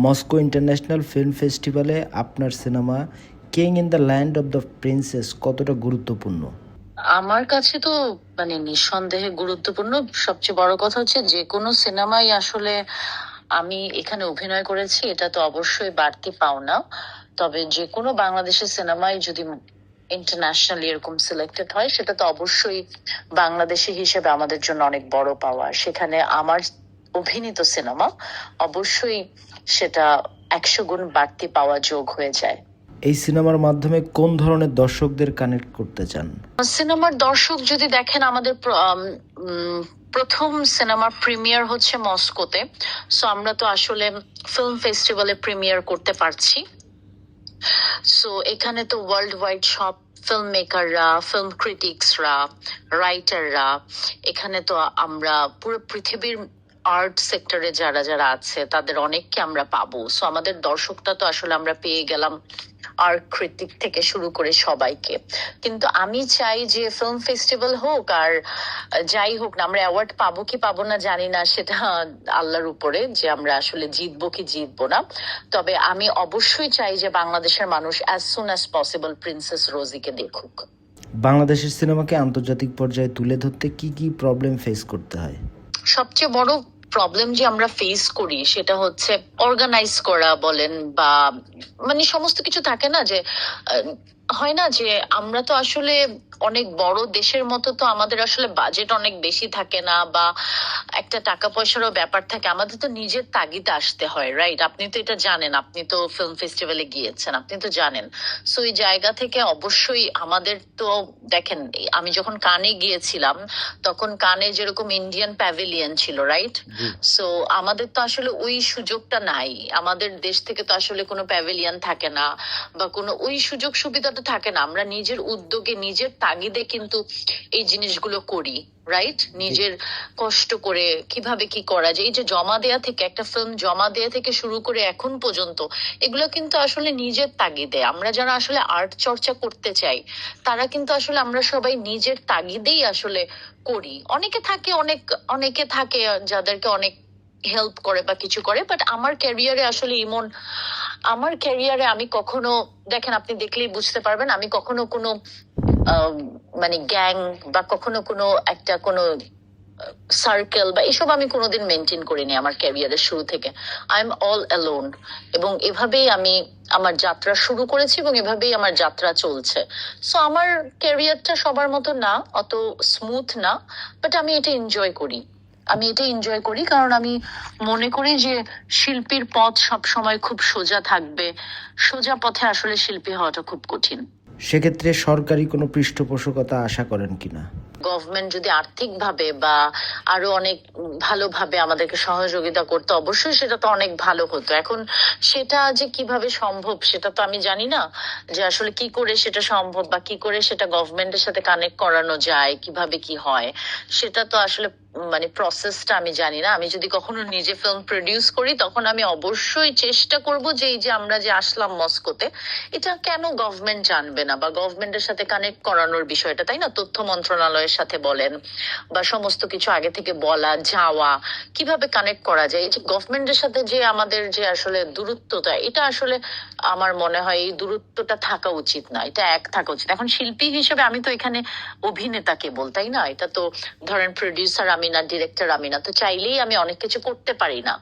Moscow international film ফেস্টিভ্যালে আপনার cinema king in the land of the princess কতটা গুরুত্বপূর্ণ? আমার কাছে তো নিঃসন্দেহে গুরুত্বপূর্ণ। সবচেয়ে বড় কথা হচ্ছে যে কোনো সিনেমাই আসলে আমি এখানে অভিনয় করেছি, এটা তো অবশ্যই বাড়তি পাওনা। তবে যে কোনো বাংলাদেশের সিনেমাই যদি ইন্টারন্যাশনালি এরকম সিলেক্টেড হয়, সেটা তো অবশ্যই বাংলাদেশি হিসেবে আমাদের জন্য অনেক বড় পাওয়া। সেখানে আমার অভিনীত সিনেমা অবশ্যই সেটা 100 গুণ বাড়তি পাওয়া যোগ হয়ে যায়। এই সিনেমার মাধ্যমে কোন ধরনের দর্শকদের কানেক্ট করতে চান? সিনেমার দর্শক যদি দেখেন, আমাদের প্রথম সিনেমার প্রিমিয়ার হচ্ছে মস্কোতে। সো আমরা তো আসলে ফিল্ম ফেস্টিভ্যালে প্রিমিয়ার করতে পারছি। সো এখানে তো ওয়ার্ল্ড ওয়াইড সব ফিল্ম মেকাররা, ফিল্ম ক্রিটিক্সরা, রাইটাররা, এখানে তো আমরা পুরো পৃথিবীর আর্ট সেক্টরে যারা যারা আছে তাদের অনেককে আমরা পাবো। সো আমাদের দর্শকটা তো আসলে আমরা পেয়ে গেলাম আর্ট ক্রিটিক থেকে শুরু করে সবাইকে। কিন্তু আমি চাই যে ফিল্ম ফেস্টিভ্যাল হোক আর যাই হোক না, আমরা অ্যাওয়ার্ড পাবো কি পাবো না জানি না, সেটা আল্লাহর উপরে, যে আমরা আসলে জিতবো কি জিতবো না। তবে আমি অবশ্যই চাই যে বাংলাদেশের মানুষ as soon as possible princess রোজিকে দেখুক। বাংলাদেশের সিনেমাকে আন্তর্জাতিক পর্যায়ে তুলে ধরতে কি কি প্রবলেম ফেস করতে হয়? সবচেয়ে বড় প্রবলেম যে আমরা ফেস করি সেটা হচ্ছে অর্গানাইজ করা বলেন, বা সমস্ত কিছু থাকে না যে হয় না যে আমরা তো আসলে অনেক বড় দেশের মতো, তো আমাদের আসলে বাজেট অনেক বেশি থাকে না, বা একটা টাকা পয়সারও ব্যাপার থাকে। আমাদের তো নিজের তাগিদে আসতে হয়, রাইট? আপনি তো এটা জানেন, আপনি তো ফিল্ম ফেস্টিভ্যালে গিয়েছেন, আপনি তো জানেন। সো এই জায়গা থেকে অবশ্যই আমাদের তো দেখেন, আমি যখন কানে গিয়েছিলাম তখন কানে যেরকম ইন্ডিয়ান প্যাভিলিয়ন ছিল, রাইট? সো আমাদের তো আসলে ওই সুযোগটা নাই। আমাদের দেশ থেকে তো আসলে কোনো প্যাভিলিয়ন থাকে না, বা কোনো ওই সুযোগ সুবিধাটা থাকে না। আমরা নিজের উদ্যোগে, নিজের তাগিদে কিন্তু এই জিনিসগুলো করি, রাইট? নিজের কষ্ট করে কিভাবে কি করা যায়, এই যে জমা দেয়া থেকে, একটা ফিল্ম জমা দেয়া থেকে শুরু করে এখন পর্যন্ত, এগুলো কিন্তু আসলে নিজের তাগিদে। আমরা যারা আসলে আর্ট চর্চা করতে চাই তারা কিন্তু আসলে আমরা সবাই নিজের তাগিদেই আসলে করি। অনেকে থাকে যাদেরকে অনেক হেল্প করে বা কিছু করে, বাট আমার ক্যারিয়ারে আমি কখনো, দেখেন আপনি দেখলেই বুঝতে পারবেন, আমি কখনো কোনো আহ, গ্যাং বা কখনো কোনো একটা কোনো সার্কেল বা এসব আমি কোনোদিন মেনটেন করিনি আমার ক্যারিয়ারের শুরু থেকে। আই এম অল অ্যালোন, এবং এভাবেই আমি আমার যাত্রা শুরু করেছি এবং এভাবেই আমার যাত্রা চলছে। সো আমার ক্যারিয়ারটা সবার মতো না, অত স্মুথ না, বাট আমি এটা এনজয় করি কারণ আমি মনে করি যে শিল্পীর পথ সব সময় খুব সোজা থাকবে। সোজা পথে আসলে শিল্পী হওয়াটা খুব কঠিন। সেক্ষেত্রে সরকারি কোনো পৃষ্ঠপোষকতা আশা করেন কিনা? গভর্নমেন্ট যদি আর্থিক ভাবে বা আরো অনেক ভালোভাবে আমাদেরকে সহযোগিতা করতে, অবশ্যই সেটা তো অনেক ভালো হতো। এখন সেটা যে কিভাবে সম্ভব সেটা তো আমি জানি না, যে আসলে কি করে সেটা সম্ভব বা কি করে সেটা গভর্নমেন্টের সাথে কানেক্ট করানো যায়, কিভাবে কি হয়, সেটা তো আসলে প্রসেসটা আমি জানি না। আমি যদি কখনো নিজে ফিল্ম প্রডিউস করি তখন আমি অবশ্যই চেষ্টা করব যে এই যে আমরা যে আসলাম মস্কোতে, এটা কেন গভর্নমেন্ট জানবে না, বা গভর্নমেন্টের সাথে কানেক্ট করানোর বিষয়টা, তাই না? তথ্য মন্ত্রণালয়ের সাথে বলেন বা সমস্ত কিছু আগে থেকে বলা যাওয়া, কিভাবে কানেক্ট করা যায়। এই যে গভর্নমেন্টের সাথে যে আমাদের যে আসলে দূরত্বটা, এটা আসলে আমার মনে হয় এই দূরত্বটা থাকা উচিত না, এটা এক থাকা উচিত। এখন শিল্পী হিসেবে আমি তো এখানে অভিনেতা কেবল, তাই না? এটা তো ধরেন প্রডিউসার আমি না, ডিরেক্টর আমি না, তো চাইলেই আমি অনেক কিছু করতে পারি না।